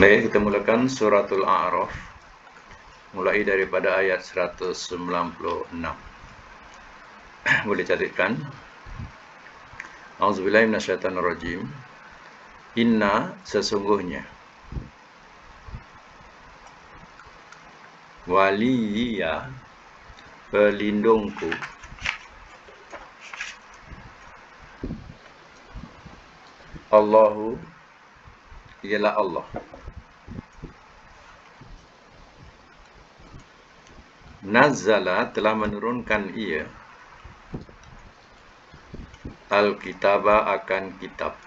Baik, kita mulakan suratul A'raf mulai daripada ayat 196. Boleh carikan. Auzubillahi minasyaitonirrajim. Inna, sesungguhnya, waliya, pelindungku, Allahu, ialah Allah. Nazzala, telah menurunkan ia, al-kitaba, akan kitab,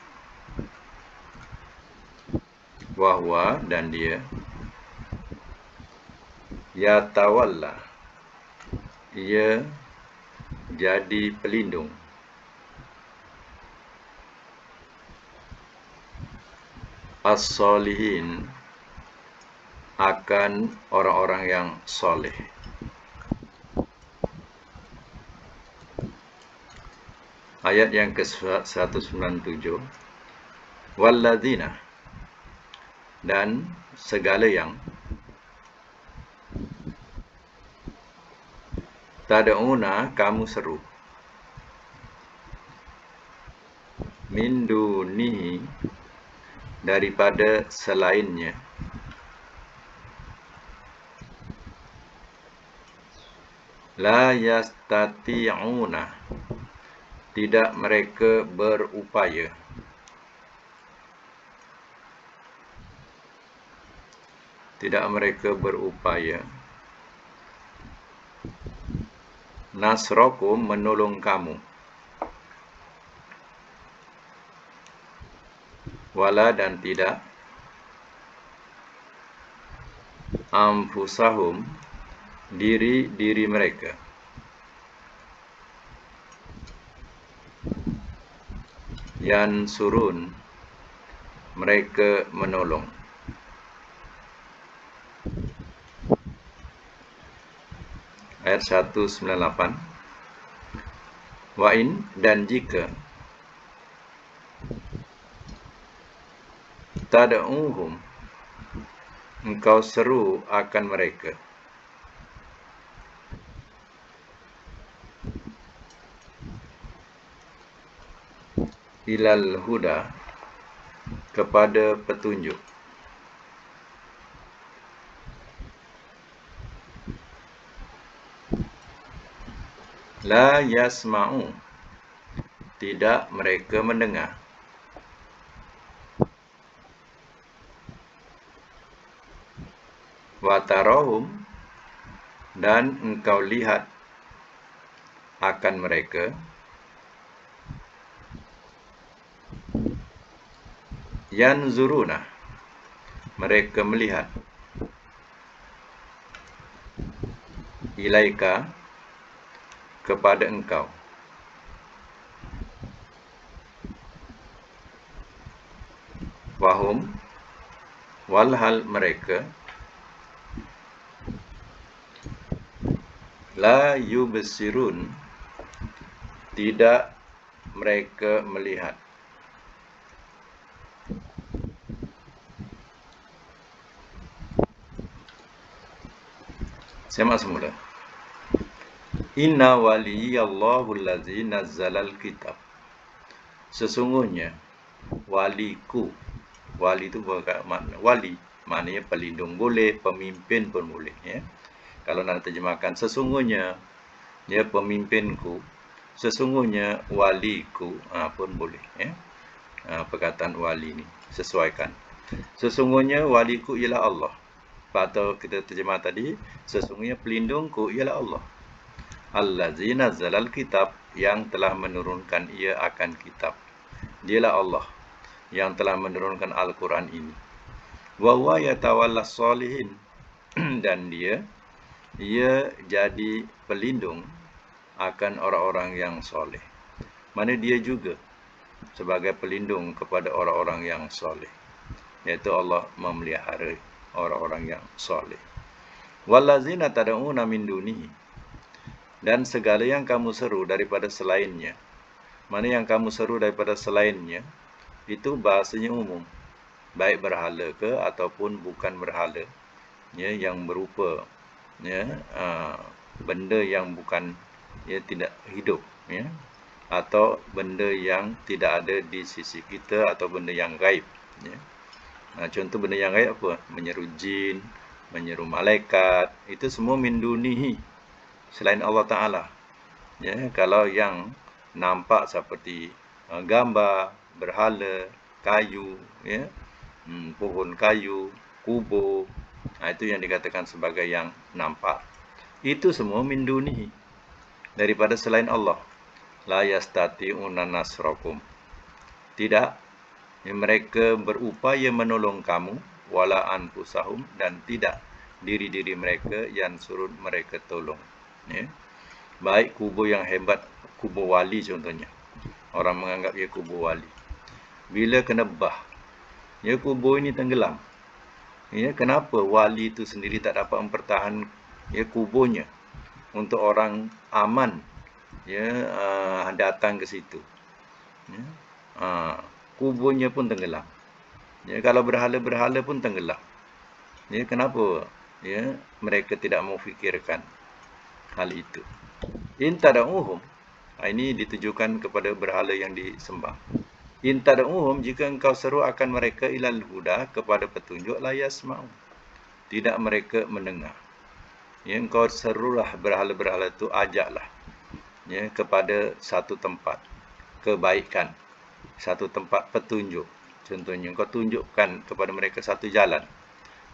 wahwa, dan dia, yatawalla, ia jadi pelindung, as-solihin, akan orang-orang yang soleh. Ayat yang ke-197. Walladzina, dan segala yang, tad'una, kamu seru, min dunihi, daripada selainnya, la yastati'una, tidak mereka berupaya, nasrakum, menolong kamu, wala, dan tidak, anfusahum, diri mereka, yansurun, mereka menolong. Ayat 198. Wa'in, dan jika, tad'uhum, engkau seru akan mereka, ilal huda, kepada petunjuk, la yasma'u, tidak mereka mendengar, watarahum, dan engkau lihat akan mereka, yanzuruna, mereka melihat, ilaika, kepada engkau, wahum, walhal mereka, la yubsirun, tidak mereka melihat. Semak semula. Inna waliyallahu allazi nazzalal kitab, sesungguhnya waliku, wali itu makna wali, maknanya pelindung boleh, pemimpin pun boleh, ya. Kalau nak terjemahkan sesungguhnya ya pemimpinku, sesungguhnya waliku, pun boleh, ya. Perkataan wali ni sesuaikan. Sesungguhnya waliku ialah Allah. Atau kita terjemah tadi, sesungguhnya pelindungku ialah Allah. Allazi nazzalal kitab, yang telah menurunkan ia akan kitab. Dialah Allah yang telah menurunkan Al-Quran ini. Wa huwa yatawallas solihin, dan ia jadi pelindung akan orang-orang yang soleh. Mana dia juga sebagai pelindung kepada orang-orang yang soleh, iaitu Allah memelihara orang-orang yang soleh. Wallazina tad'una min dunihi, dan segala yang kamu seru daripada selainnya. Mana yang kamu seru daripada selainnya, itu bahasanya umum. baik berhala ke ataupun bukan berhala, ya, yang berupa, ya, benda yang bukan, ya, tidak hidup, ya, atau benda yang tidak ada di sisi kita, atau benda yang gaib, ya. Contoh benda yang gaib apa? Menyeru jin, menyeru malaikat, itu semua min dunihi, selain Allah Ta'ala. Ya, kalau yang nampak seperti gambar, berhala, kayu, ya, pohon kayu, kubur, itu yang dikatakan sebagai yang nampak. Itu semua min dunihi, daripada selain Allah. La yastati'una nasrakum. Tidak, mereka berupaya menolong kamu, wala anfusahum, dan tidak diri-diri mereka yang suruh mereka tolong. Ya. Baik kubur yang hebat, kubur wali contohnya. Orang menganggap ia kubur wali. Bila kena bah, ya, kubur ini tenggelam. Ya, kenapa wali itu sendiri tak dapat mempertahankan, ya, kuburnya untuk orang aman, ya, datang ke situ. Ya. Kuburnya pun tenggelam. Ya, kalau berhala-berhala pun tenggelam. Ya, kenapa, ya, mereka tidak mau fikirkan hal itu? In tad'uhum, ini ditujukan kepada berhala yang disembah. In tad'uhum, jika engkau seru akan mereka ilal huda, kepada petunjuk, la yasma'u, tidak mereka mendengar. Ya, engkau serulah berhala-berhala itu, ajaklah, ya, kepada satu tempat kebaikan, satu tempat petunjuk. Contohnya, engkau tunjukkan kepada mereka satu jalan,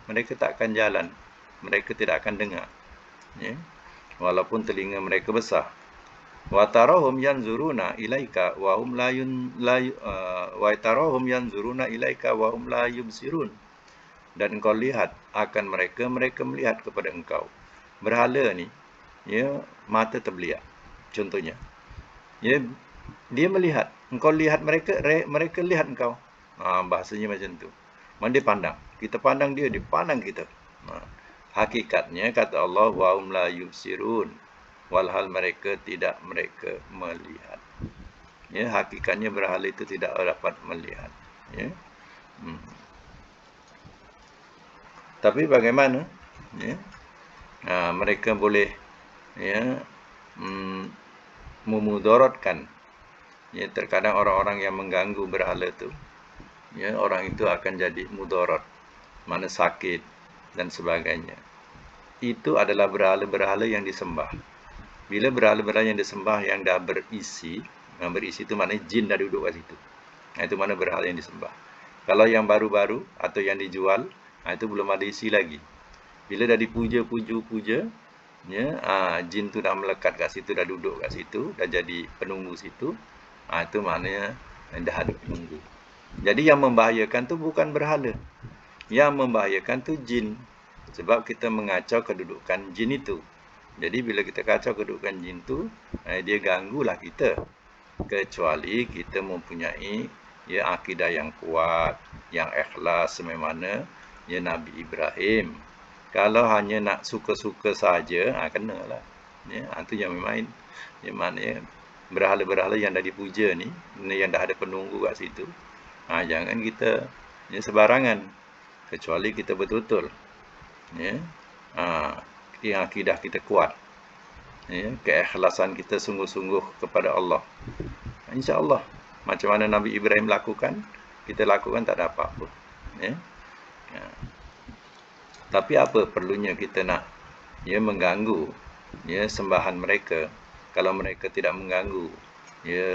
mereka tak akan jalan, mereka tidak akan dengar, ya, walaupun telinga mereka besar. Wa tarahum yanzuruna ilaika wa hum la yubsirun, dan engkau lihat akan mereka, mereka melihat kepada engkau. Berhala ni, ya, mata terbeliak contohnya, ya, dia melihat, engkau lihat mereka, mereka lihat engkau. Bahasanya macam tu. Mana dia pandang, kita pandang dia, dia pandang kita. Hakikatnya kata Allah, wa hum la yubsirun, walhal mereka tidak mereka melihat. Ya, hakikatnya berhala itu tidak dapat melihat. Ya. Tapi bagaimana? Ya. Mereka boleh, ya, memudaratkan. Ya, terkadang orang-orang yang mengganggu berhala itu, ya, orang itu akan jadi mudarat, mana sakit dan sebagainya. Itu adalah berhala-berhala yang disembah. Bila berhala-berhala yang disembah yang dah berisi itu maknanya jin dah duduk kat situ. Itu mana berhala yang disembah. Kalau yang baru-baru atau yang dijual, itu belum ada isi lagi. Bila dah dipuja, ya, jin tu dah melekat kat situ, dah duduk kat situ, dah jadi penunggu situ. Itu maknanya dah ada penunggu. Jadi yang membahayakan tu bukan berhala. Yang membahayakan tu jin. Sebab kita mengacau kedudukan jin itu. Jadi bila kita kacau kedudukan jin tu, dia ganggulah kita. Kecuali kita mempunyai, ya, akidah yang kuat, yang ikhlas sememana, ya, Nabi Ibrahim. Kalau hanya nak suka-suka saja, kenalah. Ya, itu yang main. Yang maknanya berhala-berhala yang dah dipuja ni, yang dah ada penunggu kat situ, jangan kita, ya, sebarangan. Kecuali kita betul-betul, ya, yang akidah kita kuat, ya, keikhlasan kita sungguh-sungguh kepada Allah. InsyaAllah, macam mana Nabi Ibrahim lakukan, kita lakukan tak ada apa-apa. Ya. Tapi apa perlunya kita nak, ya, mengganggu, ya, sembahan mereka, kalau mereka tidak mengganggu, ya,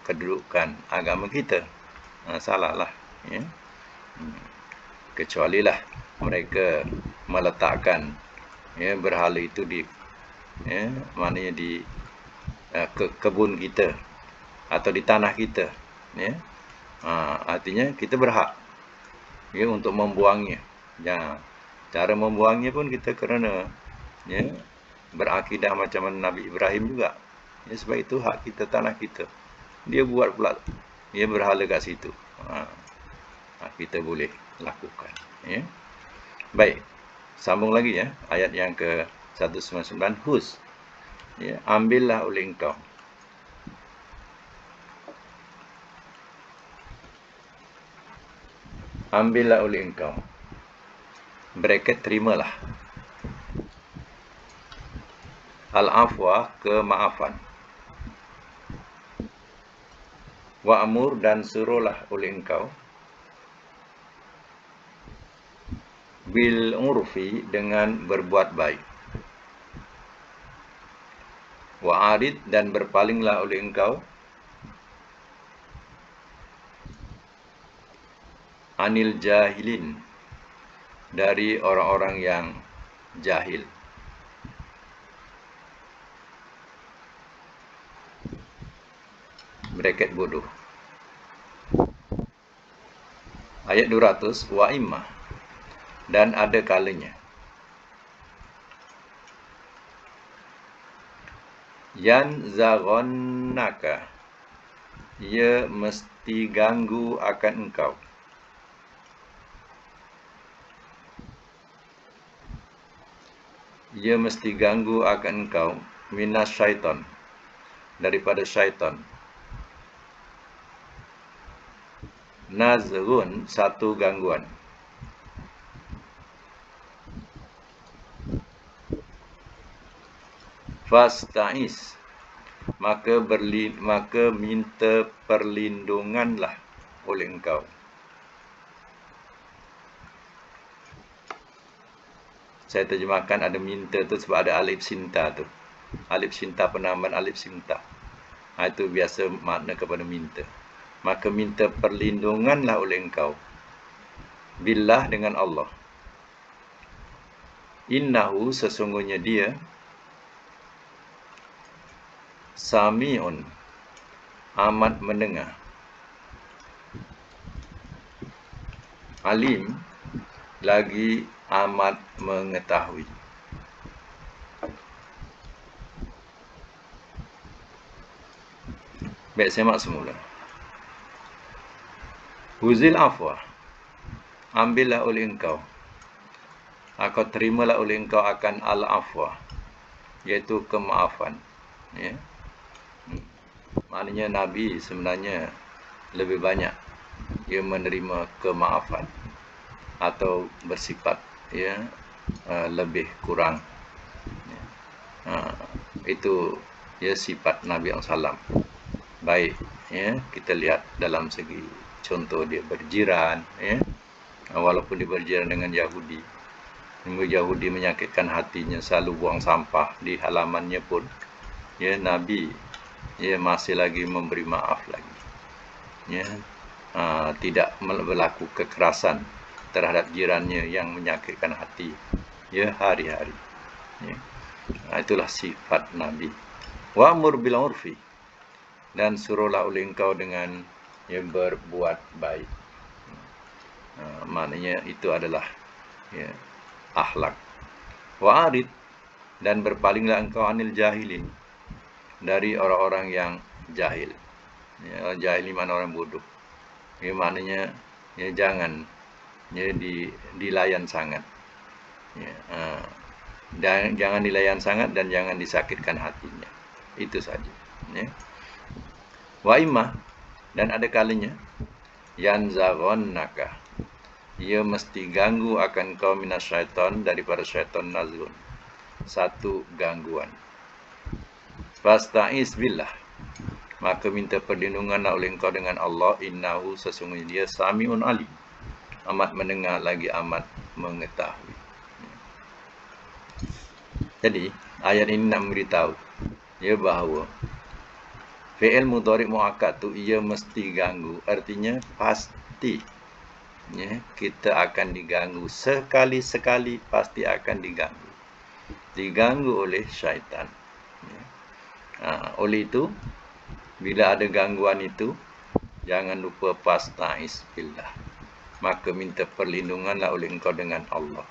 kedudukan agama kita? Salahlah, ya. Kecualilah mereka meletakkan, ya, berhala itu di, ya, maknanya di kebun kita atau di tanah kita, ya. Artinya kita berhak, ya, untuk membuangnya. Ya, cara membuangnya pun kita kerana, ya, berakidah macam mana Nabi Ibrahim juga. Ya, sebab itu hak kita, tanah kita. Dia buat pula, ya, berhala kat situ. Kita boleh lakukan. Ya. Baik, sambung lagi, ya, ayat yang ke 199. Hus, ya, ambillah oleh engkau. ambillah oleh engkau. Bracket terimalah. Al-afwa, kemaafan. Wa'mur, dan suruhlah oleh engkau. Bil urfi, dengan berbuat baik. Wa'arid, dan berpalinglah oleh engkau. Anil jahilin, dari orang-orang yang jahil. Bracket bodoh. Ayat 200, wa imma, dan ada kalanya. Yan zaghannaka, ia mesti ganggu akan engkau. Ia mesti ganggu akan engkau. Minas syaitan, daripada syaitan. Nazghun, satu gangguan. Fasta'iz, maka minta perlindunganlah oleh engkau. Saya terjemahkan ada minta tu sebab ada alif sinta tu. Alif sinta, penambahan alif sinta. Itu biasa makna kepada minta. Maka minta perlindunganlah oleh engkau. Billah, dengan Allah. Innahu, sesungguhnya dia. Sami'un, amat mendengar. Alim, lagi amat mengetahui. Baik, semak semula. Huzil afwa, ambillah oleh engkau. Atau terimalah oleh engkau akan al-afwa, iaitu kemaafan. Ya. Maknanya Nabi sebenarnya lebih banyak ia menerima kemaafan atau bersifat lebih kurang. Itu sifat Nabi SAW. Baik, kita lihat dalam segi contoh dia berjiran, walaupun dia berjiran dengan Yahudi, Yahudi menyakitkan hatinya, selalu buang sampah di halamannya pun, Nabi masih lagi memberi maaf lagi. Tidak berlaku kekerasan terhadap jirannya yang menyakitkan hati hari-hari. Itulah sifat Nabi. Wa'mur bil urfi, dan suruhlah oleh engkau dengan berbuat baik. Maknanya itu adalah akhlak. Wa'arid, dan berpalinglah engkau anil jahilin, dari orang-orang yang jahil. Jahil mana orang bodoh. Maknanya jangan dilayan sangat. Jangan dilayan sangat dan jangan disakitkan hatinya. Itu saja. Wa imma, dan ada kalanya, yanzaghannaka, ia mesti ganggu akan kau minas syaitan, daripada syaitan, nazghun, satu gangguan. Fasta'iz billah, maka minta perlindungan oleh engkau dengan Allah. Innahu, sesungguhnya dia sami'un alim, amat mendengar lagi amat mengetahui. Jadi ayat ini nak memberitahu bahawa fi'il mudhari' muakkad tu ia mesti ganggu, artinya pasti kita akan diganggu, sekali-sekali pasti akan diganggu oleh syaitan. Oleh itu, bila ada gangguan itu, jangan lupa fasta'iz billah, maka minta perlindunganlah oleh engkau dengan Allah.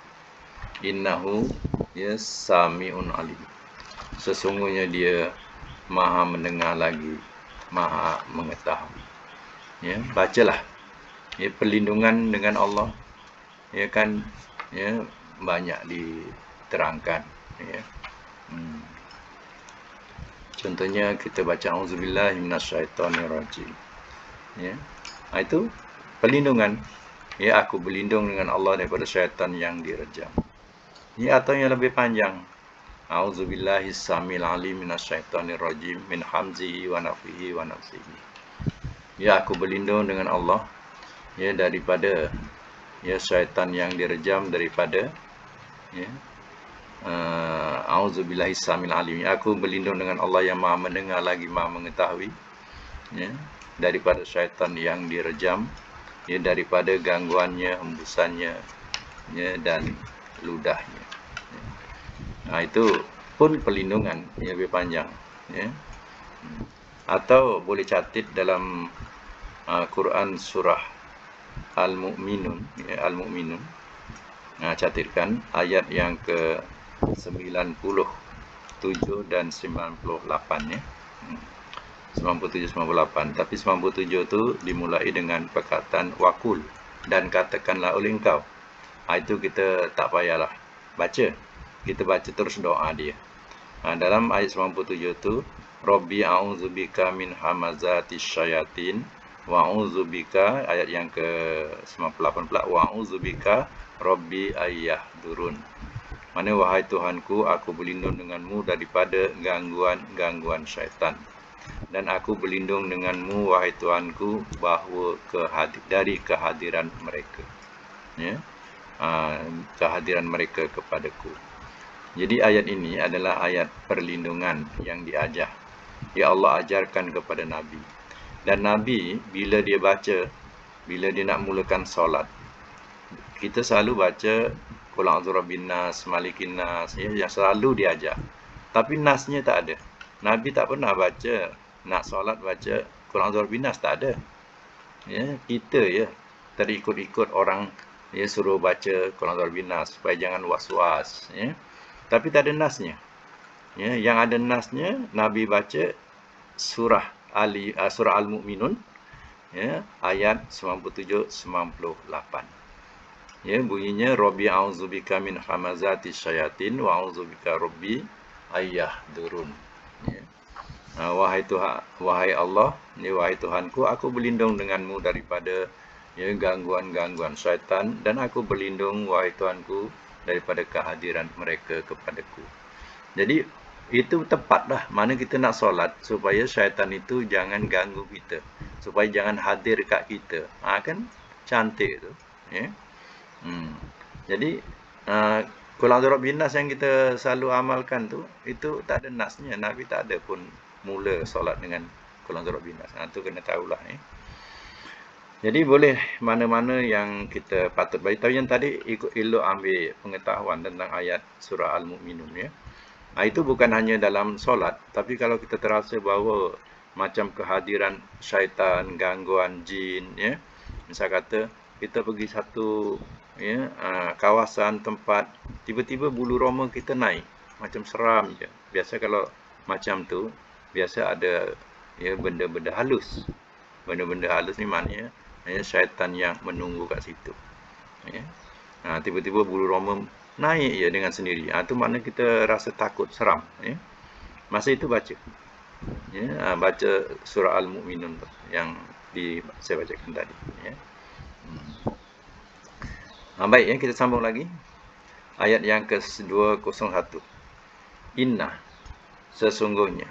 Innahu sami'un alim, sesungguhnya dia maha mendengar lagi maha mengetahui. Bacalah perlindungan dengan Allah, banyak diterangkan. Contohnya kita baca auzubillahi minasyaitonirrajim. Itu perlindungan. Ya, aku berlindung dengan Allah daripada syaitan yang direjam. Ya, atau yang lebih panjang. A'udzubillahis samil alim minasyaitonir rajim min hamzihi wa nafthihi wa nafsihi. Ya, aku berlindung dengan Allah ya daripada ya syaitan yang direjam daripada ya a'udzubillahis samil alim. Aku berlindung dengan Allah yang Maha mendengar lagi Maha mengetahui ya daripada syaitan yang direjam ya daripada gangguannya, hembusannya ya dan ludahnya. Nah, itu pun perlindungan yang lebih panjang ya. Atau boleh catat dalam Quran surah Al-Mu'minun ya, Al-Mu'minun. Nah, catatkan ayat yang ke 97 dan 98 ya. 97 98. Tapi 97 itu dimulai dengan perkataan wakul dan katakanlah oleh engkau. Itu kita tak payahlah baca. Kita baca terus doa dia. Dalam ayat 97 itu, Rabbi a'udzubika min hamazatis syayatin wa a'udzubika, ayat yang ke 98 pula, wa a'udzubika Rabbi ayyahdurun. Mana wahai Tuhanku, aku berlindung denganmu daripada gangguan-gangguan syaitan. Dan aku berlindung denganmu wahai Tuhanku bahawa dari kehadiran mereka. Ya. Kehadiran mereka kepadaku. Jadi ayat ini adalah ayat perlindungan yang diajar. Ya Allah ajarkan kepada Nabi. Dan Nabi bila dia baca, bila dia nak mulakan solat, kita selalu baca Qul a'udzu birabbin nas, malikin nas, ya, yang selalu diajar. Tapi nasnya tak ada. Nabi tak pernah baca nak solat baca Qul a'udzu birabbin nas, tak ada. Ya, kita ya terikut-ikut orang ya suruh baca Qul a'udzu birabbin nas supaya jangan was-was ya. Tapi tak ada nasnya. Ya, yang ada nasnya Nabi baca surah Al-Mu'minun ya, ayat 97 98. Ya, bunyinya Rabbi a'udzubika min hamazatis syayatin wa a'udzubika Rabbi ayyahdurun. Ya. Wahai Tuhan, wahai Allah, ya, wahai Tuhanku, aku berlindung denganmu daripada ya gangguan-gangguan syaitan dan aku berlindung wahai Tuhanku daripada kehadiran mereka kepadaku. Jadi itu tepatlah mana kita nak solat supaya syaitan itu jangan ganggu kita, supaya jangan hadir kat kita. Kan cantik tu, ya. Jadi Qul a'udzu birabbin nas yang kita selalu amalkan tu, itu tak ada nasnya. Nabi tak ada pun mula solat dengan Qul a'udzu birabbin nas. Tu kena tahulah ya. Jadi boleh mana-mana yang kita patut bagi tahu. Yang tadi ikut elok ambil pengetahuan tentang ayat surah Al-Mu'minun ya. Itu bukan hanya dalam solat, tapi kalau kita terasa bahawa macam kehadiran syaitan, gangguan jin ya. Misal kata kita pergi satu ya kawasan tempat, tiba-tiba bulu roma kita naik, macam seram je. Biasa kalau macam tu, biasa ada ya benda-benda halus. Benda-benda halus ni maknanya ya, syaitan yang menunggu kat situ. Ya. Tiba-tiba bulu roma naik je dengan sendiri. Itu makna kita rasa takut, seram. Ya. Masa itu baca. Ya, baca surah Al-Mu'minun tu yang saya bacakan tadi. Ya. Baik, ya, kita sambung lagi. Ayat yang ke-201. Inna, sesungguhnya.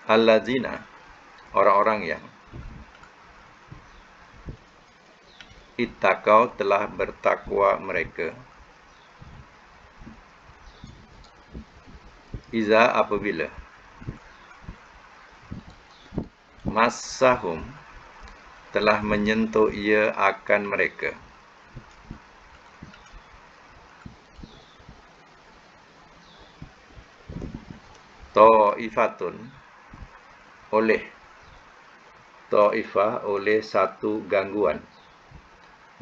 Allazina, orang-orang yang ittaqau telah bertakwa mereka. Iza apabila massahum telah menyentuh ia akan mereka. Ta'ifatun oleh ta'ifah oleh satu gangguan.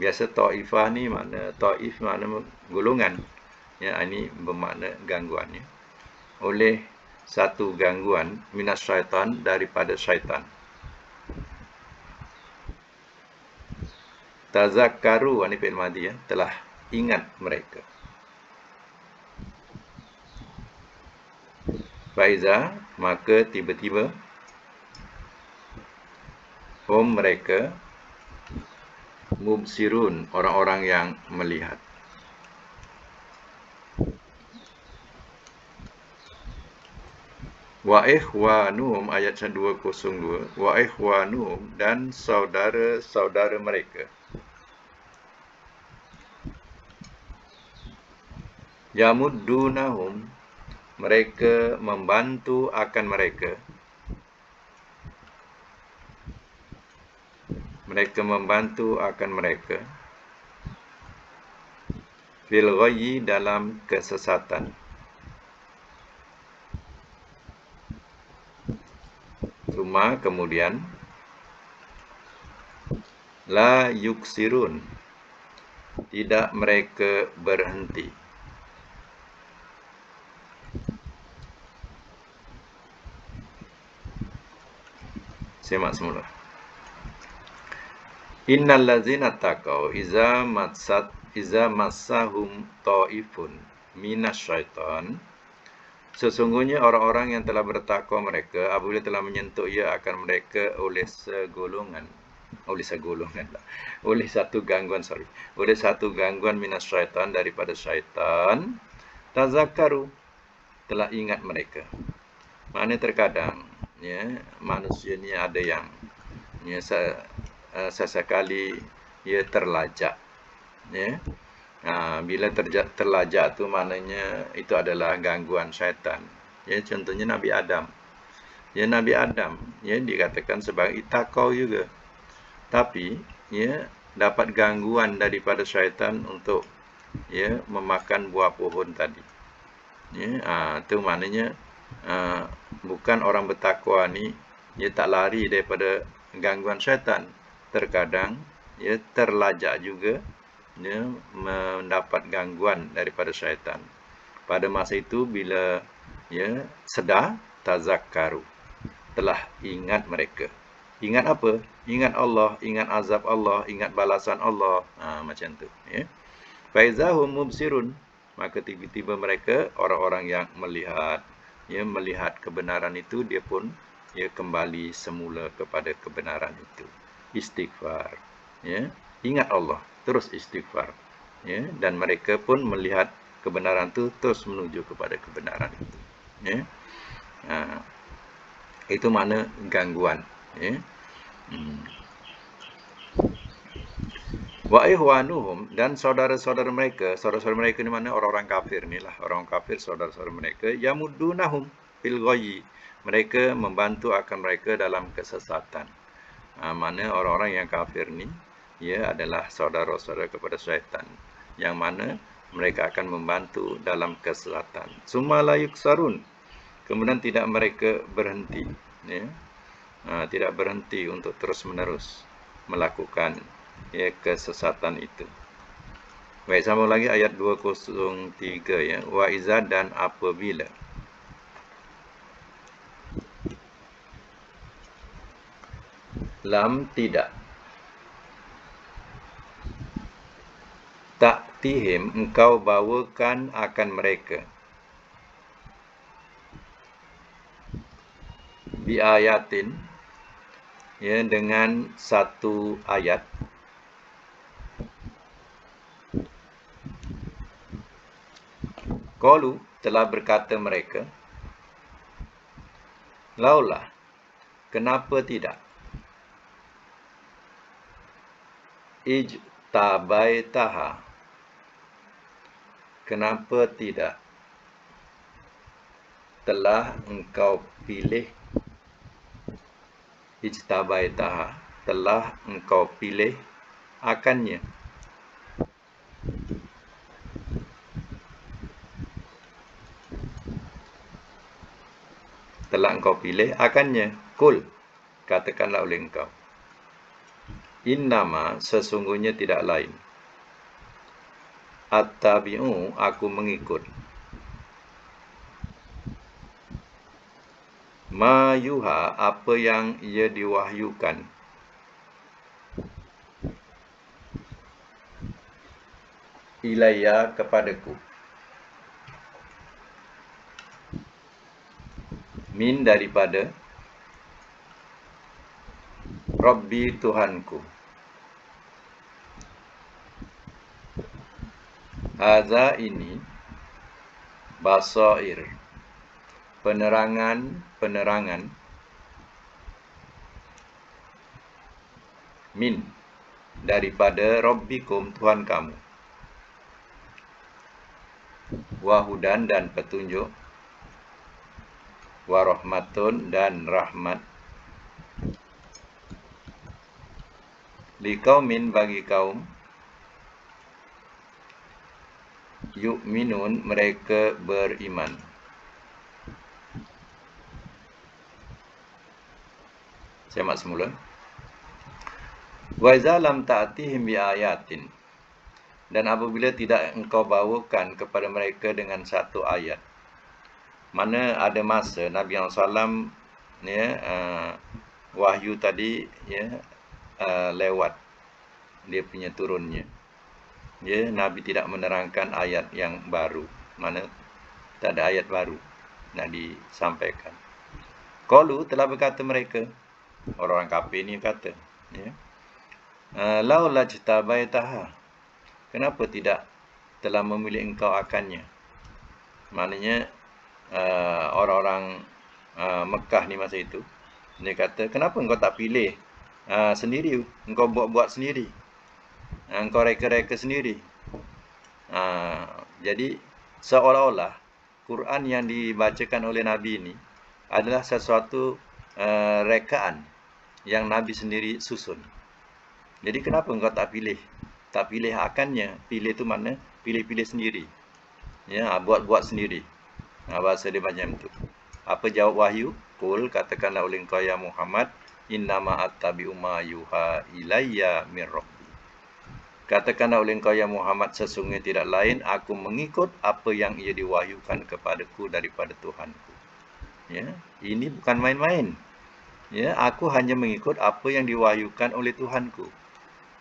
Biasa ta'ifah ni makna ta'if makna golongan. Ya, ini bermakna gangguan ya. Oleh satu gangguan minas syaitan daripada syaitan. Tazakkaru ini fi'il madhi ya, telah ingat mereka. Faiza maka tiba-tiba mereka mubsirun, orang-orang yang melihat. Wa ikhwanuhum ayat 202, wa ikhwanuhum dan saudara-saudara mereka. Yamuddunahum, mereka membantu akan mereka. Mereka membantu akan mereka. Fil ghayyi, dalam kesesatan. Cuma kemudian la yuksirun, tidak mereka berhenti. Semak semula. Innal ladzina taqaw iza massahum ta'ifun minasyaiton. Sesungguhnya orang-orang yang telah bertakwa mereka, apabila telah menyentuh ia akan mereka oleh satu gangguan minasyaiton, daripada syaitan, tazakkaru, telah ingat mereka. Mana terkadang manusia ni ada yang sesekali ia terlajak. Bila terlajak tu maknanya itu adalah gangguan syaitan. Contohnya Nabi Adam. Nabi Adam dikatakan sebagai takau juga. Tapi dapat gangguan daripada syaitan untuk memakan buah pohon tadi. Itu maknanya bukan orang bertakwa ni tak lari daripada gangguan syaitan. Terkadang terlajak juga mendapat gangguan daripada syaitan. Pada masa itu bila sedar, tazakkaru, telah ingat mereka. Ingat apa? Ingat Allah, ingat azab Allah, ingat balasan Allah. Macam tu. Faizahum mubsirun, maka tiba-tiba mereka orang-orang yang melihat. Melihat kebenaran itu, dia pun kembali semula kepada kebenaran itu. Istighfar. Ingat Allah, terus istighfar. Dan mereka pun melihat kebenaran itu, terus menuju kepada kebenaran itu. Itu makna gangguan. Wa ihwanuhum, dan saudara-saudara mereka. Saudara-saudara mereka ni mana? Orang-orang kafir ni lah. Orang kafir, saudara-saudara mereka. Yamuddunahum fil ghayyi, mereka membantu akan mereka dalam kesesatan. Mana orang-orang yang kafir ni adalah saudara-saudara kepada syaitan, yang mana mereka akan membantu dalam kesesatan. Summa la yuksarun, kemudian tidak mereka berhenti. Tidak berhenti untuk terus-menerus melakukan kesesatan itu. Baik, sambung lagi ayat 203 Wa iza, dan apabila. Lam, tidak. Ta'tihim, engkau bawakan akan mereka. Bi ayatin, dengan satu ayat. Qalu, telah berkata mereka, laulah, kenapa tidak? Ijtabaitaha, kenapa tidak telah engkau pilih? Ijtabaitaha, telah engkau pilih akannya. Telah engkau pilih akannya. Kul, katakanlah oleh engkau. Innama, sesungguhnya tidak lain. Attabi'u, aku mengikut. Ma yuha, apa yang ia diwahyukan. Ilayya, kepadaku. Min, daripada. Rabbi Tuhanku. Hadza ini basair, penerangan min, daripada Rabbikum, Tuhan kamu, wahudan, dan petunjuk, warahmatun, dan rahmat, liqaumin, bagi kaum, yu'minun, mereka beriman. Saya mak semula. Wa iza lam ta'tihim bi ayatin, dan apabila tidak engkau bawakan kepada mereka dengan satu ayat. Mana ada masa Nabi SAW wahyu tadi lewat dia punya turunnya. Nabi tidak menerangkan ayat yang baru. Mana tak ada ayat baru nak disampaikan. Qalu, telah berkata mereka, orang-orang kafir ni kata, laula jtabaitaha, kenapa tidak telah memilih engkau akannya? Maknanya orang-orang Mekah ni masa itu, dia kata, kenapa engkau tak pilih sendiri, engkau buat-buat sendiri, engkau reka-reka sendiri. Jadi seolah-olah Quran yang dibacakan oleh Nabi ini adalah sesuatu rekaan yang Nabi sendiri susun. Jadi kenapa engkau tak pilih akannya? Pilih tu mana? Pilih-pilih sendiri. Buat-buat sendiri. Bahasa dia macam tu. Apa jawab wahyu? Qul, katakanlah oleh engkau ya Muhammad, innama attabi'u ma yuha ilayya min rabbi. Katakanlah oleh engkau ya Muhammad, sesungguhnya tidak lain aku mengikut apa yang ia diwahyukan kepadaku daripada Tuhanku. Ini bukan main-main. Aku hanya mengikut apa yang diwahyukan oleh Tuhanku.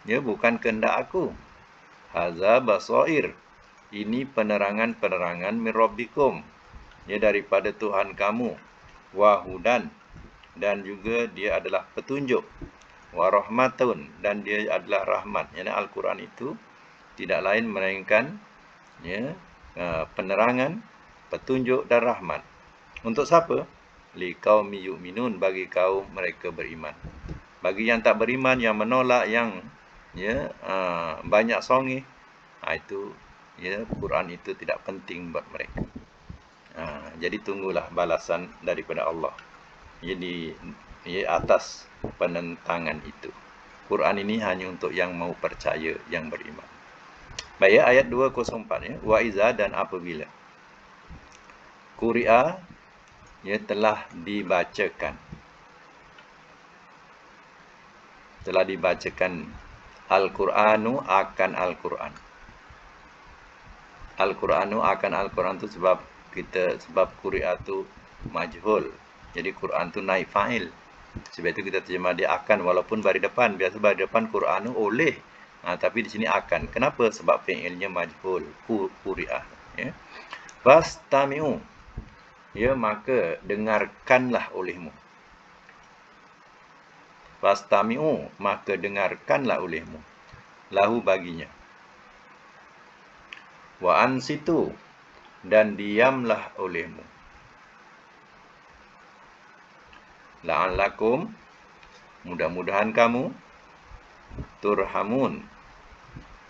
Bukan kehendak aku. Hadza basair, ini penerangan-penerangan min rabbikum, daripada Tuhan kamu, wahudan, dan juga dia adalah petunjuk, warahmatun, dan dia adalah rahmat. Al-Quran itu tidak lain melainkan penerangan, petunjuk, dan rahmat. Untuk siapa? Liqaumi yu'minun, bagi kaum mereka beriman. Bagi yang tak beriman, yang menolak, yang banyak songih, itu Quran itu tidak penting buat mereka. Jadi tunggulah balasan daripada Allah di atas penentangan itu. Quran ini hanya untuk yang mau percaya, yang beriman. Baik, ayat 204 wa iza, dan apabila Quri'a telah dibacakan Al-Qur'anu akan Al-Quran. Al-Qur'anu akan Al-Quran tu sebab Quri'a tu majhul. Jadi Quran tu naik fa'il. Sebab itu kita terjemah dia akan, walaupun bari depan. Biasa bari depan Qur'anu oleh. Tapi di sini akan. Kenapa? Sebab fi'ilnya majhul. Quri'a. Fastami'u. Maka dengarkanlah olehmu. Fastami'u, maka dengarkanlah olehmu. Lahu, baginya. Wa ansitu, dan diamlah olehmu. La'allakum, mudah-mudahan kamu, turhamun,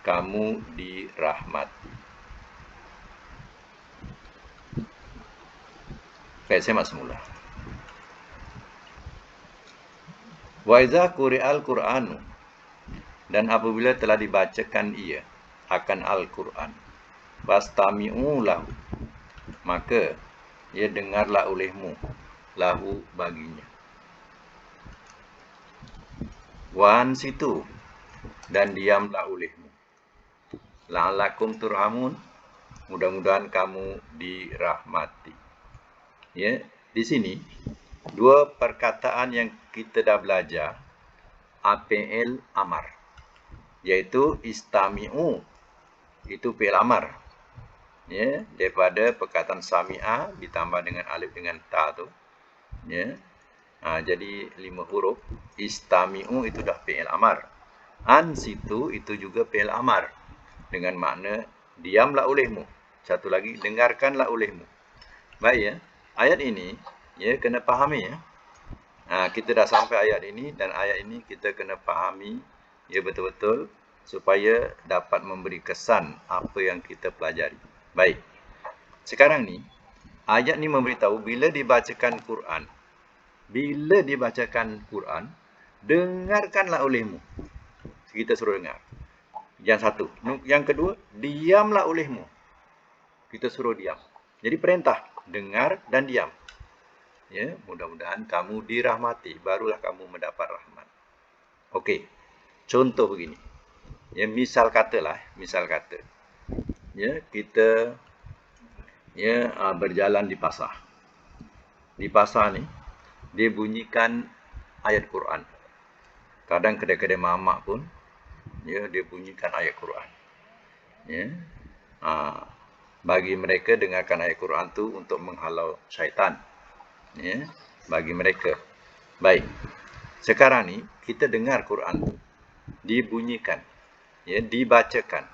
kamu dirahmati. Baik, saya mak semula. Wa iza quri'al Qur'anu, dan apabila telah dibacakan ia akan Al-Quran, fastami'u lahu, maka dengarlah olehmu, lahu, baginya. Wa ansitu, dan diamlah olehmu. La'allakum turhamun, mudah-mudahan kamu dirahmati. Di sini dua perkataan yang kita dah belajar, fi'il amar, iaitu istami'u, itu fi'il amar. Daripada perkataan sami'a ditambah dengan alif dengan ta tu. Jadi 5 huruf. Istami'u itu dah fi'il amar. Ansitu itu juga fi'il amar. Dengan makna diamlah olehmu. Satu lagi, dengarkanlah olehmu. Baik ya. Ayat ini ya kena fahami ya. Kita dah sampai ayat ini dan ayat ini kita kena fahami ya betul-betul supaya dapat memberi kesan apa yang kita pelajari. Baik. Sekarang ni ayat ni memberitahu bila dibacakan Quran, dengarkanlah olehmu. Kita suruh dengar. Yang satu. Yang kedua, diamlah olehmu. Kita suruh diam. Jadi perintah, dengar dan diam. Ya, mudah-mudahan kamu dirahmati, barulah kamu mendapat rahmat. Okey. Contoh begini. Ya, misal kata. Ya, kita berjalan di pasar. Di pasar ni dia bunyikan ayat Quran. Kadang kedai-kedai mamak pun ya dia bunyikan ayat Quran. Ya. Bagi mereka dengarkan ayat Quran tu untuk menghalau syaitan. Ya, bagi mereka. Baik. Sekarang ni kita dengar Quran tu dibunyikan, ya, dibacakan.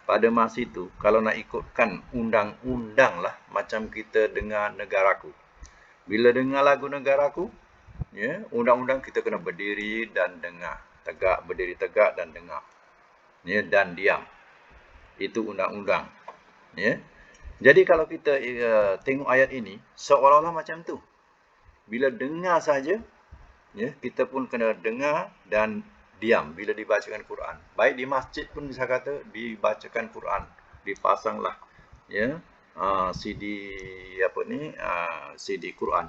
Pada masa itu kalau nak ikutkan undang-undang lah macam kita dengar Negaraku. Bila dengar lagu Negaraku, ya, undang-undang kita kena berdiri dan dengar, berdiri tegak dan dengar. Ya, dan diam. Itu undang-undang. Ya. Jadi kalau kita tengok ayat ini, seolah-olah macam tu. Bila dengar saja, ya, kita pun kena dengar dan diam bila dibacakan Quran. Baik di masjid pun bisa kata dibacakan Quran, dipasanglah ya CD CD Quran.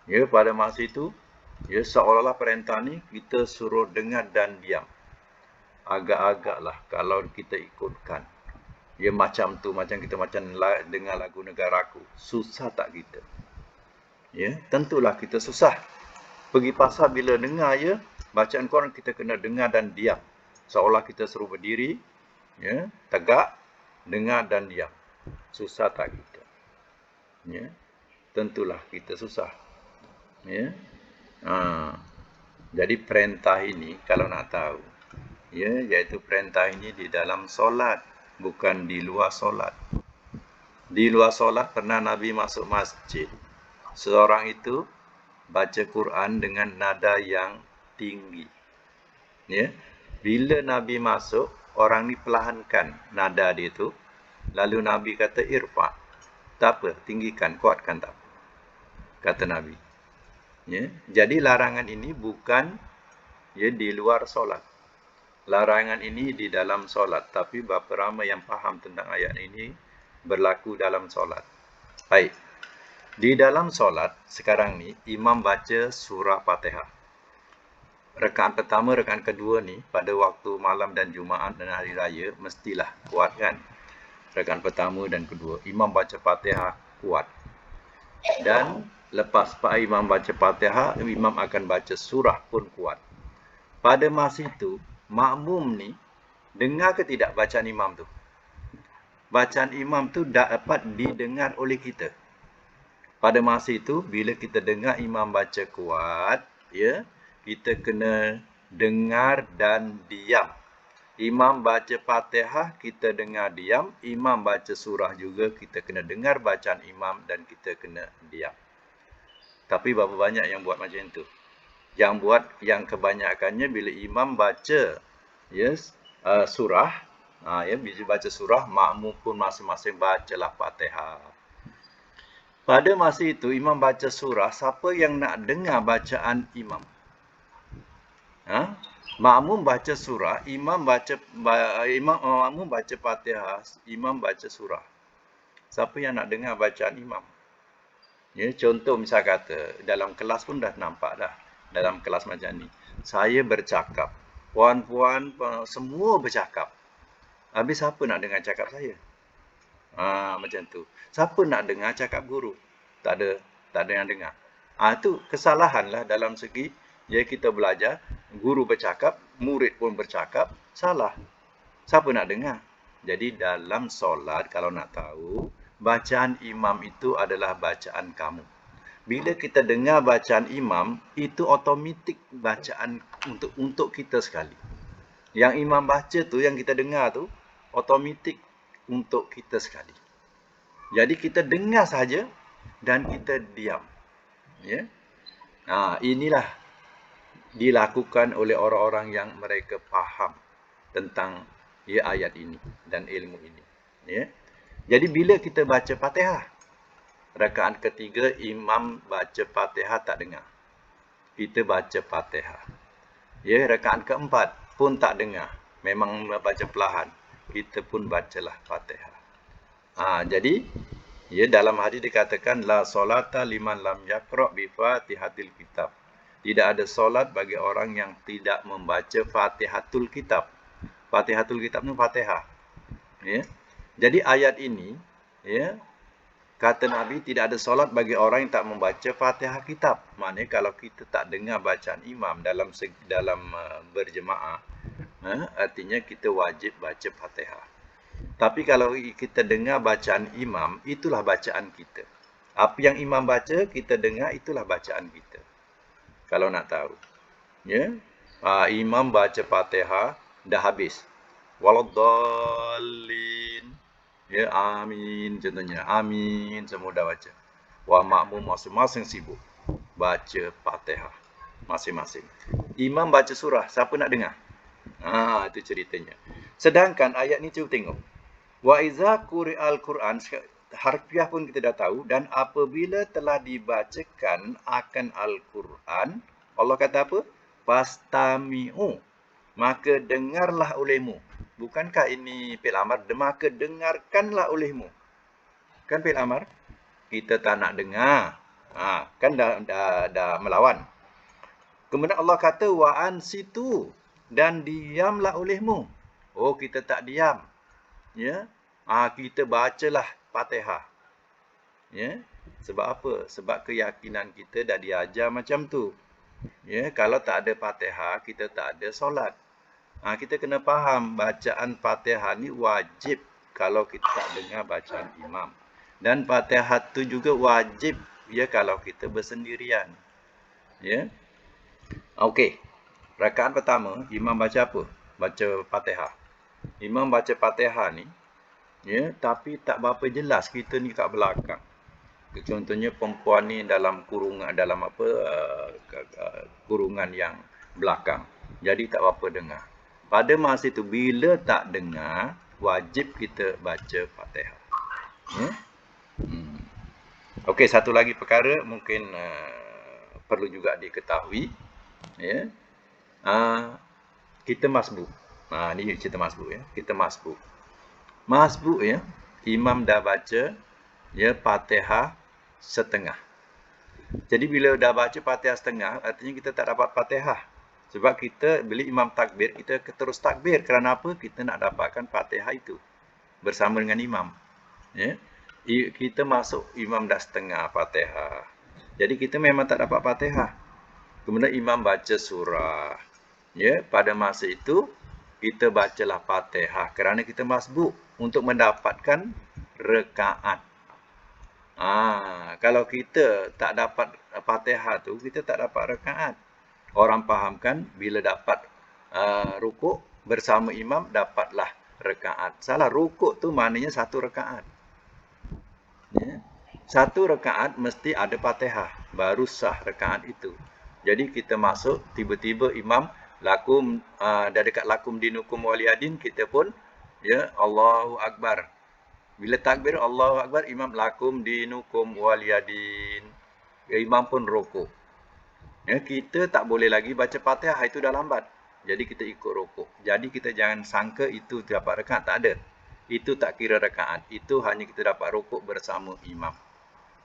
Ya, pada masa itu, ya, seolah-olah perintah ni kita suruh dengar dan diam. Agak-agaklah kalau kita ikutkan. Ya macam tu, macam kita dengar lagu Negaraku. Susah tak kita? Ya, tentulah kita susah. Pergi pasar bila dengar ya bacaan Quran kita kena dengar dan diam. Seolah kita suruh berdiri, ya, tegak, dengar dan diam. Susah tak kita? Ya. Tentulah kita susah. Ya. Jadi perintah ini kalau nak tahu, ya, iaitu perintah ini di dalam solat. Bukan di luar solat. Di luar solat pernah Nabi masuk masjid. Seorang itu baca Quran dengan nada yang tinggi. Ya. Bila Nabi masuk, orang ni perlahankan nada dia tu. Lalu Nabi kata irfa. Tak apa, tinggikan, kuatkan tak apa. Kata Nabi. Ya. Jadi larangan ini bukan ya di luar solat. Larangan ini di dalam solat, tapi berapa ramai yang faham tentang ayat ini berlaku dalam solat. Baik. Di dalam solat sekarang ni imam baca surah Fatihah. Rakaat pertama, rakaat kedua ni pada waktu malam dan Jumaat dan hari raya mestilah kuat kan. Rakaat pertama dan kedua imam baca Fatihah kuat. Dan lepas imam baca Fatihah, imam akan baca surah pun kuat. Pada masa itu makmum ni dengar ke tidak bacaan imam tu? Bacaan imam tu dapat didengar oleh kita. Pada masa itu bila kita dengar imam baca kuat, ya, kita kena dengar dan diam. Imam baca Fatihah, kita dengar diam. Imam baca surah juga, kita kena dengar bacaan imam dan kita kena diam. Tapi berapa banyak yang buat macam itu? Yang buat, yang kebanyakannya bila imam baca surah, bila baca surah, makmum pun masing-masing bacalah Fatihah. Pada masa itu imam baca surah, siapa yang nak dengar bacaan imam? Makmum baca surah, makmum baca Fatihah, imam baca surah. Siapa yang nak dengar bacaan imam? Ya, contoh misal kata dalam kelas pun dah nampak dah. Dalam kelas macam ni, saya bercakap, puan-puan semua bercakap. Habis siapa nak dengar cakap saya? Macam tu. Siapa nak dengar cakap guru? Tak ada yang dengar. Itu kesalahan lah dalam segi ya kita belajar, guru bercakap, murid pun bercakap, salah. Siapa nak dengar? Jadi dalam solat kalau nak tahu, bacaan imam itu adalah bacaan kamu. bila kita dengar bacaan imam, itu otomatik bacaan untuk kita sekali. Yang imam baca tu, yang kita dengar tu, otomatik untuk kita sekali. Jadi kita dengar saja dan kita diam. Ya. Inilah dilakukan oleh orang-orang yang mereka faham tentang ayat ini dan ilmu ini. Ya. Jadi bila kita baca Fatihah, rakaat ketiga imam baca Fatihah tak dengar, kita baca Fatihah. Ya, rakaat keempat pun tak dengar, memang baca perlahan, kita pun bacalah Fatihah. Jadi ya, dalam hadis dikatakan la solata liman lam yaqra bi Fatihatil kitab. Tidak ada solat bagi orang yang tidak membaca Fatihatul kitab. Fatihatul kitab itu Fatihah. Ya. Jadi ayat ini, ya, kata Nabi tidak ada solat bagi orang yang tak membaca Fatihah kitab. Maknanya kalau kita tak dengar bacaan imam dalam berjemaah, artinya kita wajib baca Fatihah. Tapi kalau kita dengar bacaan imam, itulah bacaan kita. Apa yang imam baca, kita dengar, itulah bacaan kita. Kalau nak tahu. Ya. Imam baca Fatihah, dah habis. Waladdallin. Ya, amin contohnya. Amin, semua dah baca. Wa makmum masing-masing sibuk baca Fatihah masing-masing. Imam baca surah, siapa nak dengar? Itu ceritanya. Sedangkan ayat ni cuba tengok. Wa iza quri'al Quran, harfiah pun kita dah tahu, dan apabila telah dibacakan akan Al-Quran, Allah kata apa? Fastami'u, maka dengarlah olehmu. Bukankah ini fi'il amar? Maka dengarkanlah olehmu. Kan fi'il amar? Kita tak nak dengar. Kan dah melawan. Kemudian Allah kata wa ansitu, dan diamlah olehmu. Oh, kita tak diam. Ya. Kita bacalah Fatihah. Ya. Sebab apa? Sebab keyakinan kita dah diajar macam tu. Ya, kalau tak ada Fatihah, kita tak ada solat. Kita kena faham bacaan Fatihah ni wajib kalau kita tak dengar bacaan imam. Dan Fatihah tu juga wajib ya kalau kita bersendirian. Ya. Okey. Rakaat pertama, imam baca apa? Baca Fatihah. Imam baca Fatihah ni, ya, tapi tak berapa jelas kita ni kat belakang. Contohnya perempuan ni dalam kurungan, kurungan yang belakang. Jadi tak berapa dengar. Pada masa itu, bila tak dengar, wajib kita baca Fatihah. Ya? Okey, satu lagi perkara mungkin perlu juga diketahui. Ya? Kita masbuk. Ni cerita masbuk ya. Kita masbuk. Masbuk ya, imam dah baca ya Fatihah setengah. Jadi bila dah baca Fatihah setengah, artinya kita tak dapat Fatihah. Sebab kita bila imam takbir, kita terus takbir. Kerana apa? Kita nak dapatkan Fatihah itu bersama dengan imam. Ya. Kita masuk imam dah setengah Fatihah. Jadi kita memang tak dapat Fatihah. Kemudian imam baca surah. Ya, pada masa itu kita bacalah Fatihah kerana kita masbuk untuk mendapatkan rakaat. Kalau kita tak dapat Fatihah tu, kita tak dapat rakaat. Orang fahamkan bila dapat rukuk bersama imam, dapatlah rakaat. Salah, rukuk tu maknanya satu rakaat. Ya. Satu rakaat mesti ada Fatihah, baru sah rakaat itu. Jadi kita masuk, tiba-tiba imam lakum, dah dekat lakum dinukum waliyadin, kita pun ya Allahu Akbar. Bila takbir Allahu Akbar, imam lakum dinukum waliyadin. Ya, imam pun rukuk. Ya, kita tak boleh lagi baca Fatihah, itu dah lambat. Jadi kita ikut rukuk. Jadi kita jangan sangka itu dapat rakaat, tak ada. Itu tak kira rakaat. Itu hanya kita dapat rukuk bersama imam.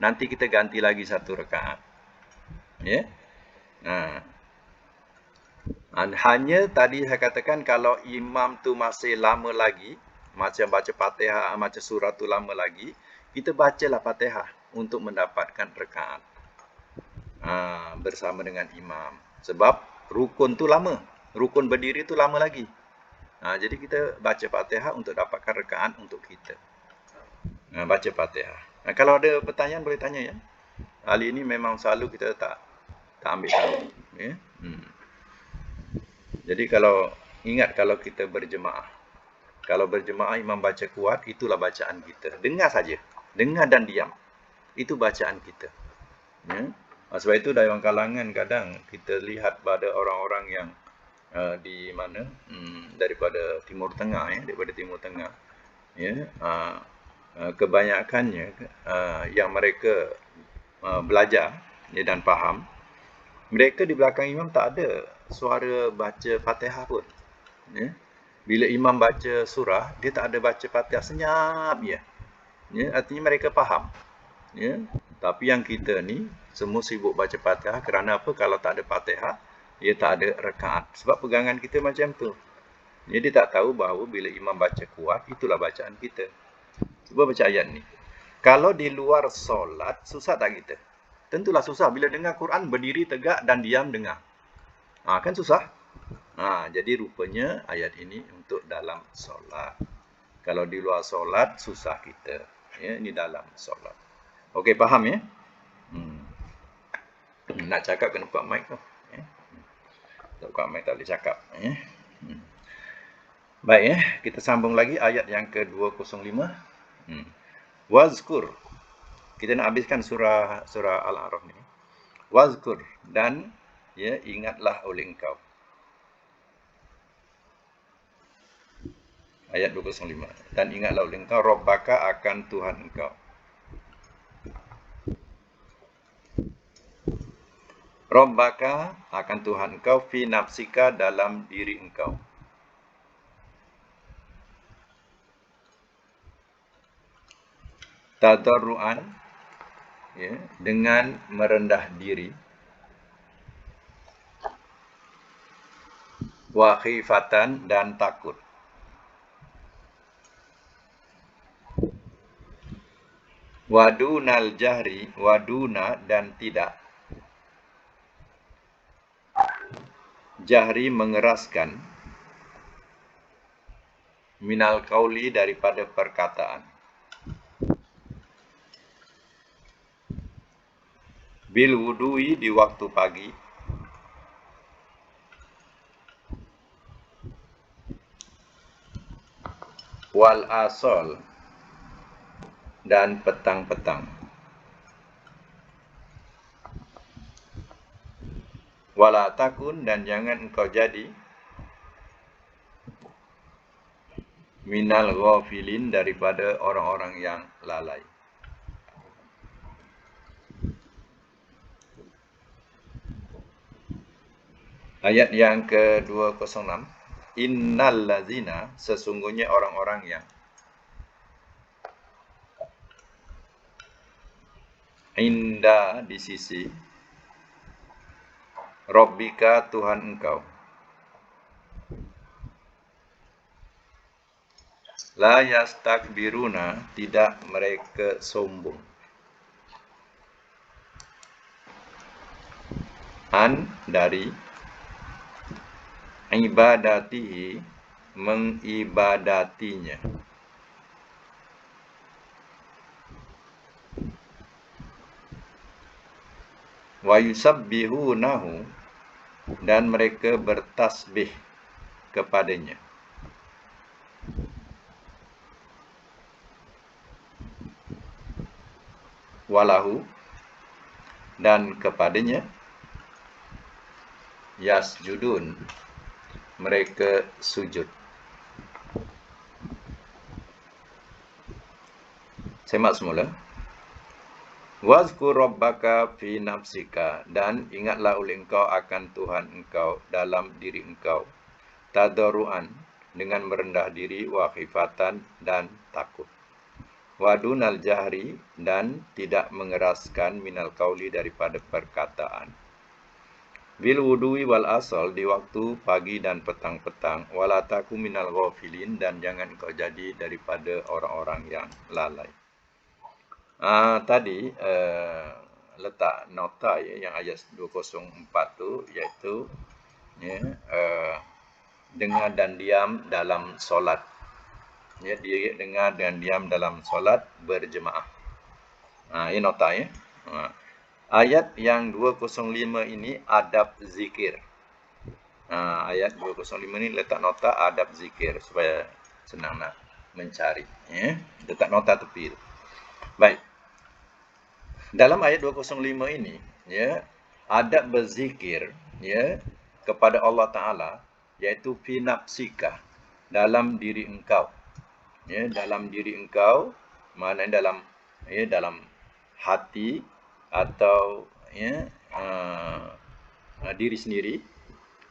Nanti kita ganti lagi satu rakaat. Ya. Hanya tadi saya katakan kalau imam tu masih lama lagi, macam baca Fatihah, macam surah tu lama lagi, kita bacalah Fatihah untuk mendapatkan rakaat bersama dengan imam. Sebab rukun tu lama, rukun berdiri tu lama lagi. Jadi kita baca Fatihah untuk dapatkan rakaat untuk kita. Baca Fatihah. Kalau ada pertanyaan boleh tanya ya. Hal ini memang selalu kita tak ambil tahu. Ya. Jadi kalau ingat kalau kita berjemaah, kalau berjemaah imam baca kuat, itulah bacaan kita. Dengar saja, dengar dan diam. Itu bacaan kita. Ya. Sebab itu dalam kalangan kadang kita lihat pada orang-orang yang di mana daripada Timur Tengah, daripada Timur Tengah, kebanyakannya yang mereka belajar dan faham, mereka di belakang imam tak ada suara baca Fatihah pun. Bila imam baca surah, dia tak ada baca Fatihah, senyap je. Artinya mereka faham. Tapi yang kita ni semua sibuk baca Fatihah. Kerana apa? Kalau tak ada Fatihah, dia tak ada rakaat. Sebab pegangan kita macam tu. Dia tak tahu bahawa bila imam baca kuat, itulah bacaan kita. Cuba baca ayat ni. Kalau di luar solat, susah tak kita? Tentulah susah. Bila dengar Quran, berdiri tegak dan diam dengar. Kan susah. Jadi rupanya ayat ini untuk dalam solat. Kalau di luar solat, susah kita. Ini dalam solat. Okey, faham ya? Nak cakap kena buka mic tu. Tak buka mic tak boleh cakap. Baik, kita sambung lagi ayat yang ke-205. Wazkur. Kita nak habiskan surah Al-A'raf ni. Wazkur, dan ingatlah oleh engkau. Ayat 205. Dan ingatlah oleh engkau Rabbaka akan Tuhan engkau. Rabbaka akan Tuhan engkau fi nafsika dalam diri engkau. Tadarruan, dengan merendah diri. Wa khifatan, dan takut. Wadunal jahri, waduna, dan tidak. Jahri, mengeraskan. Minal qauli, daripada perkataan. Bil wudui, di waktu pagi. Wal asol, dan petang-petang. Wala takun, dan jangan engkau jadi minal ghafilin, daripada orang-orang yang lalai. Ayat yang ke-206. Innal lazina, sesungguhnya orang-orang yang inda, di sisi Rabbika, Tuhan engkau, la yastakbiruna, tidak mereka sombong, dari ibadatihi, mengibadatinya. Wa yusabbihunahu, dan mereka bertasbih kepadanya. Walahu, dan kepadanya. Yasjudun, mereka sujud. Semak semula. Wazkur rabbaka fi nafsika, dan ingatlah oleh engkau akan Tuhan engkau dalam diri engkau. Tadarruan, dengan merendah diri. Wa khifatan, dan takut. Wadunal jahri, dan tidak mengeraskan. Minal qauli, daripada perkataan. Bil wudui wal asal, di waktu pagi dan petang-petang. Wala taku minal ghafilin, dan jangan kau jadi daripada orang-orang yang lalai. Tadi letak nota yang ayat 204 tu, iaitu dengar dan diam dalam solat. Dia dengar dan diam dalam solat berjemaah. Ini nota . Ayat yang 205 ini adab zikir. Ayat 205 ini letak nota adab zikir supaya senang nak mencari. Ya. Letak nota tepi. Baik. Dalam ayat 205 ini, ya, adab berzikir, ya, kepada Allah Ta'ala, iaitu fi nafsika, dalam diri engkau. Ya, dalam diri engkau, mana dalam hati atau ya, diri sendiri,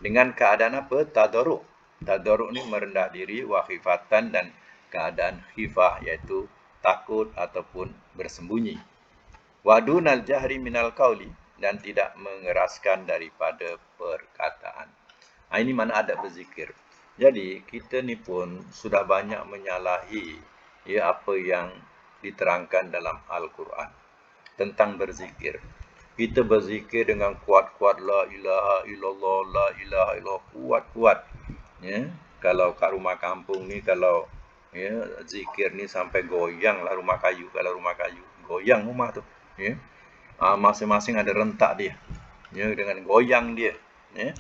dengan keadaan apa? Tadarruk. Tadarruk ni merendah diri, wa khifatan, dan keadaan khifah, iaitu takut ataupun bersembunyi. Wa dunal jahri minal qauli, dan tidak mengeraskan daripada perkataan. Ini mana adab berzikir. Jadi kita ni pun sudah banyak menyalahi ya apa yang diterangkan dalam Al-Quran tentang berzikir. Kita berzikir dengan kuat-kuat la ilaha illallah, la ilaha illallah, kuat-kuat. Ya, kalau kat rumah kampung ni, kalau ya zikir ni sampai goyang lah rumah kayu, kalau rumah kayu goyang rumah tu. Ya, masing-masing ada rentak dia. Ya, dengan goyang dia. Ya,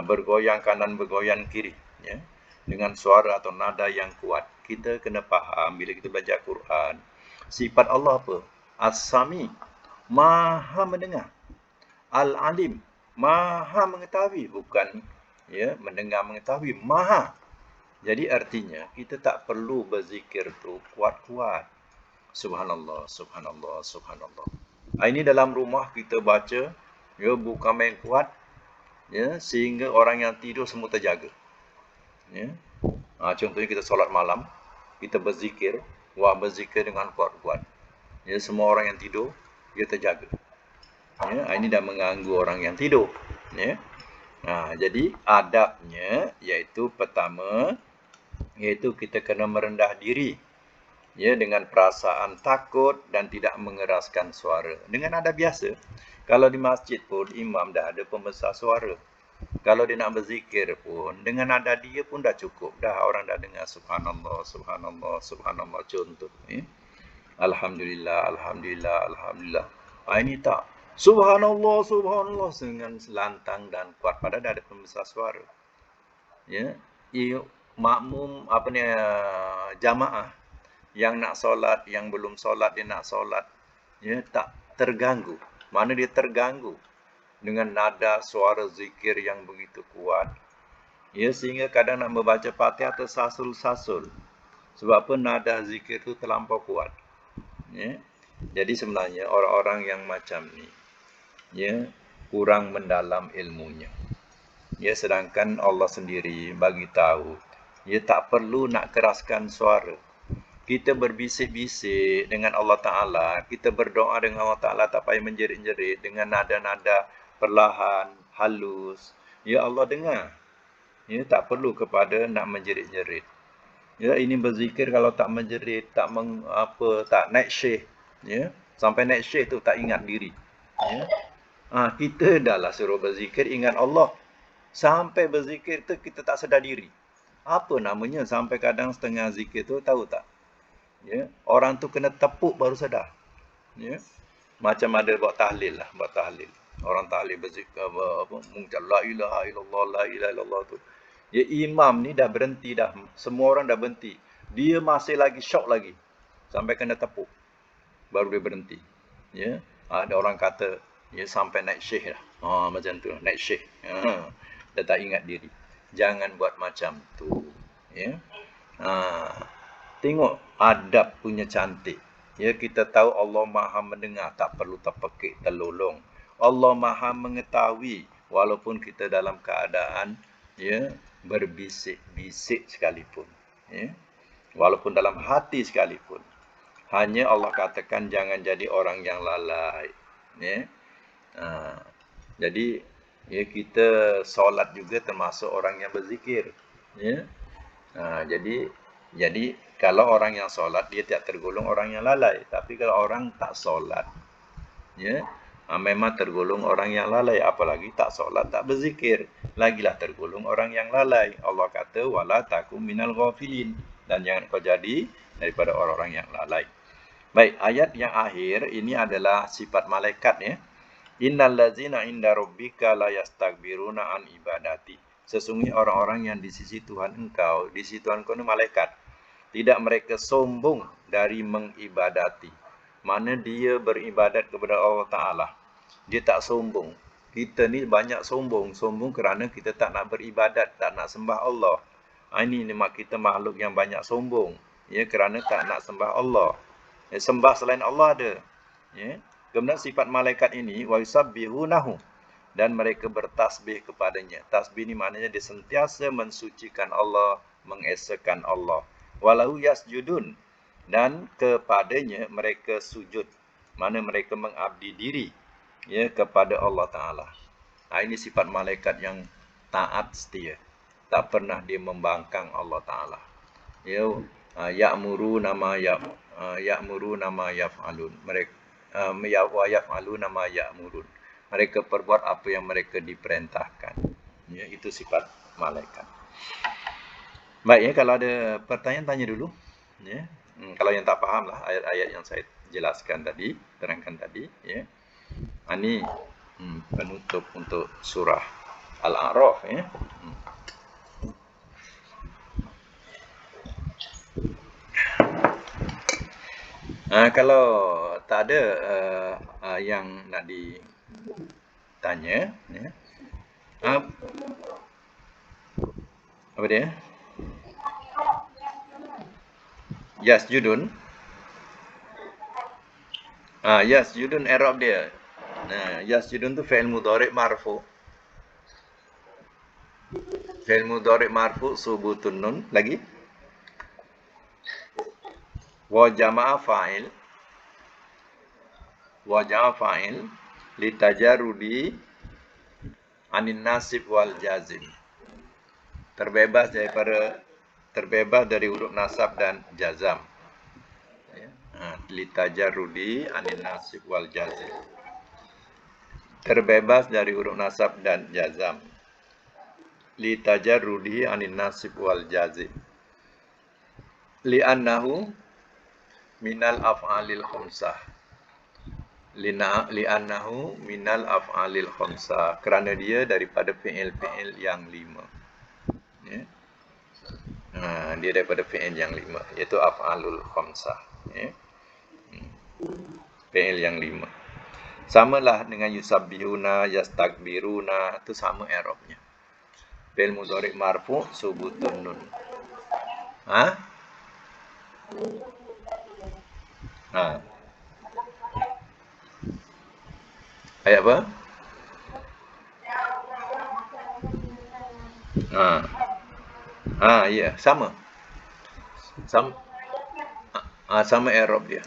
bergoyang kanan, bergoyang kiri. Ya, dengan suara atau nada yang kuat. Kita kena faham bila kita belajar Quran, sifat Allah apa? As-Sami, Maha mendengar. Al-Alim, Maha mengetahui, bukan ya mendengar mengetahui, Maha. Jadi artinya kita tak perlu berzikir tu kuat-kuat. Subhanallah, subhanallah, subhanallah. Ini dalam rumah kita baca, ya, bukan main kuat, ya, sehingga orang yang tidur semua terjaga. Ya. Contohnya kita solat malam, kita berzikir, berzikir dengan kuat-kuat. Ya, semua orang yang tidur dia terjaga. Ya, ini dah mengganggu orang yang tidur. Ya. Jadi adabnya iaitu pertama, iaitu kita kena merendah diri, ya, dengan perasaan takut dan tidak mengeraskan suara. Dengan adab biasa, kalau di masjid pun imam dah ada pembesar suara. Kalau dia nak berzikir pun, dengan nada dia pun dah cukup. Dah orang dah dengar subhanallah, subhanallah, subhanallah, contoh. Ya. Alhamdulillah, alhamdulillah, alhamdulillah. Ini tak. Subhanallah, subhanallah, dengan lantang dan kuat. Padahal dah ada pembesar suara. Ya. Makmum, jamaah yang nak solat, yang belum solat, dia nak solat. Ya, tak terganggu. Mana dia terganggu dengan nada suara zikir yang begitu kuat. Ya, sehingga kadang nak membaca Fatihah tersasul-sasul. Sebab apa? Nada zikir itu terlampau kuat. Ya. Jadi sebenarnya orang-orang yang macam ni, ya, kurang mendalam ilmunya. Ya, sedangkan Allah sendiri bagi tahu, ya, tak perlu nak keraskan suara. Kita berbisik-bisik dengan Allah Ta'ala, kita berdoa dengan Allah Ta'ala tak payah menjerit-jerit, dengan nada-nada perlahan, halus. Ya, Allah dengar. Ya, tak perlu kepada nak menjerit-jerit. Ya, ini berzikir kalau tak menjerit, tak naik syekh, ya. Sampai naik syekh tu tak ingat diri. Ya. Kita dah lah suruh berzikir ingat Allah. Sampai berzikir tu kita tak sedar diri. Apa namanya sampai kadang setengah zikir tu, tahu tak? Ya, orang tu kena tepuk baru sedar. Ya. Macam ada buat tahlil lah, buat tahlil. Orang tahlil berzikir mengucap la ilaha illallah, la ilaha illallah tu. Ya, imam ni dah berhenti dah. Semua orang dah berhenti. Dia masih lagi syok lagi. Sampai kena tepuk. Baru dia berhenti. Ya. Ada orang kata, ya, sampai naik syekh dah. Macam tu, naik syekh. Dia tak ingat diri. Jangan buat macam tu. Ya. Tengok adab punya cantik. Ya, kita tahu Allah Maha mendengar, tak perlu terpekik, terlolong. Allah Maha mengetahui walaupun kita dalam keadaan, ya, berbisik-bisik sekalipun. Ya. Walaupun dalam hati sekalipun. Hanya Allah katakan jangan jadi orang yang lalai. Ya. Jadi ya, kita solat juga termasuk orang yang berzikir. Ya. Jadi kalau orang yang solat dia tidak tergolong orang yang lalai. Tapi kalau orang tak solat, ya, memang tergolong orang yang lalai. Apalagi tak solat, tak berzikir, lagilah tergolong orang yang lalai. Allah kata wala takum minal ghafilin, dan jangan kau jadi daripada orang-orang yang lalai. Baik, ayat yang akhir ini adalah sifat malaikat, ya. Innal ladzina inda rabbika la yastakbiruna an ibadati. Sesungguhnya orang-orang yang di sisi Tuhan engkau, di sisi Tuhan engkau ini malaikat, tidak mereka sombong dari mengibadati. Mana dia beribadat kepada Allah Ta'ala. Dia tak sombong. Kita ni banyak sombong. Sombong kerana kita tak nak beribadat, tak nak sembah Allah. Ini kita makhluk yang banyak sombong. Ya, kerana tak nak sembah Allah. Sembah selain Allah ada. Ya. Kemudian sifat malaikat ini wa yusabbihunahu, dan mereka bertasbih kepadanya. Tasbih ni maknanya dia sentiasa mensucikan Allah, mengesakan Allah. Walahu yasjudun, dan kepadanya mereka sujud. Mana mereka mengabdi diri ya kepada Allah Taala. Ini sifat malaikat yang taat setia. Tak pernah dia membangkang Allah Taala. Ya, ya'muru nama yaf'alun. Mereka wa yaf'aluna ma ya'murun. Mereka perbuat apa yang mereka diperintahkan. Ya, itu sifat malaikat. Baik ya, kalau ada pertanyaan tanya dulu. Ya. Kalau yang tak faham lah ayat-ayat yang saya jelaskan tadi, terangkan tadi, ya. Ini penutup untuk surah Al-A'raf ya. Kalau tak ada yang nak ditanya, ya. Apa dia? Yasjudun. Yasjudun i'rab dia. Yasjudun tu fi'il mudhari' marfu. Fi'il mudhari' marfu subutun nun. Lagi? Wa jama'a fa'il. Wa jama'a fa'il litajarrudi anin nasib wal jazim. Terbebas dari huruf nasab dan jazam. Litajarrudi anin nasib wal jazim. Terbebas dari huruf nasab dan jazam. Litajarrudi anin nasib wal jazim. Li'annahu minal af'alil khamsah. Li'annahu minal af'alil khamsah. Kerana dia daripada fi'il-fi'il yang 5. Ya. Dia daripada fi'il yang 5, iaitu af'alul khamsah. Ya. Fi'il yang 5. Samalah dengan yusabbihuna, yastakbiruna, itu sama i'rabnya. Fi'il mudhari' marfu' subutun nun. Ayat apa? Ya, sama. Sama i'rab dia.